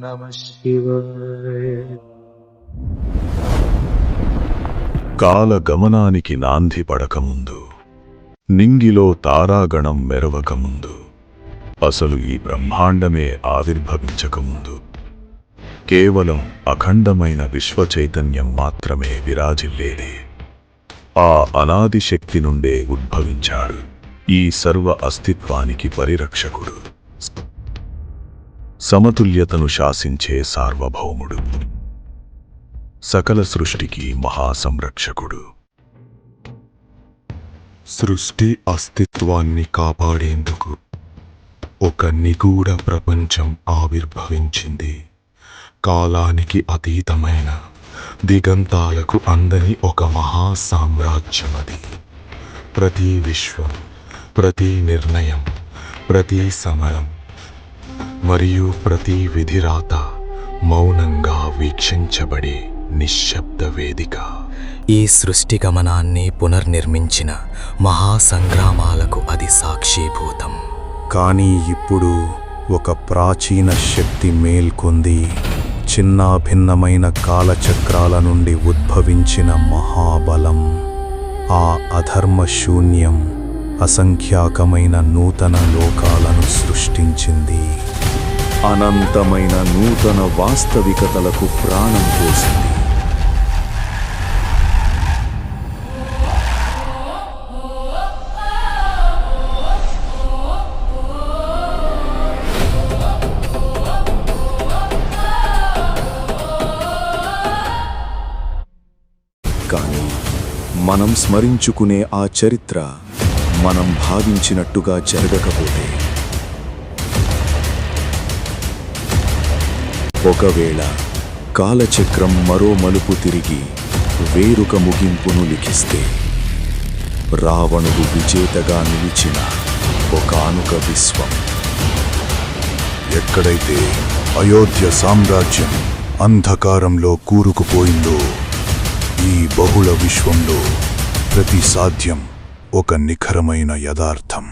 నమః శివాయ. కాలగమనానికి నాంది పడకముందు, నింగిలో తారాగణం మెరవకముందు, అసలు ఈ బ్రహ్మాండమే ఆవిర్భవించకముందు కేవలం అఖండమైన విశ్వచైతన్యం మాత్రమే విరాజిల్లేది. ఆ అనాది శక్తి నుండే ఉద్భవించాడు ఈ సర్వ అస్తిత్వానికి పరిరక్షకుడు, సమతుల్యతను శాసించే సార్వభౌముడు, సకల సృష్టికి మహాసంరక్షకుడు. సృష్టి అస్తిత్వాన్ని కాపాడేందుకు ఒక నిగూఢ ప్రపంచం ఆవిర్భవించింది. కాలానికి అతీతమైన, దిగంతాలకు అందని ఒక మహా సామ్రాజ్యమది. ప్రతి విశ్వం, ప్రతి నిర్ణయం, ప్రతి సమరం మరియు ప్రతి విధిరాత మౌనంగా వీక్షించబడే నిశ్శబ్ద వేదిక. ఈ సృష్టి గమనాన్ని పునర్నిర్మించిన మహాసంగ్రామాలకు అది సాక్షీభూతం. కానీ ఇప్పుడు ఒక ప్రాచీన శక్తి మేల్కొంది. చిన్నాభిన్నమైన కాలచక్రాల నుండి ఉద్భవించిన మహాబలం. ఆ అధర్మ శూన్యం అసంఖ్యాకమైన నూతన లోకాలను సృష్టించింది. అనంతమైన నూతన వాస్తవికతలకు ప్రాణం పోసింది. కానీ మనం స్మరించుకునే ఆ చరిత్ర మనం భావించినట్టుగా జరగకపోతే, ఒకవేళ కాలచక్రం మరో మలుపు తిరిగి వేరొక ముగింపును లిఖిస్తే, రావణుడు విజేతగా నిలిచిన ఒకానొక విశ్వం, ఎక్కడైతే అయోధ్య సామ్రాజ్యం అంధకారంలో కూరుకుపోయిందో, ఈ బహుళ విశ్వంలో ప్రతి సాధ్యం ఒక నిఖరమైన యథార్థం.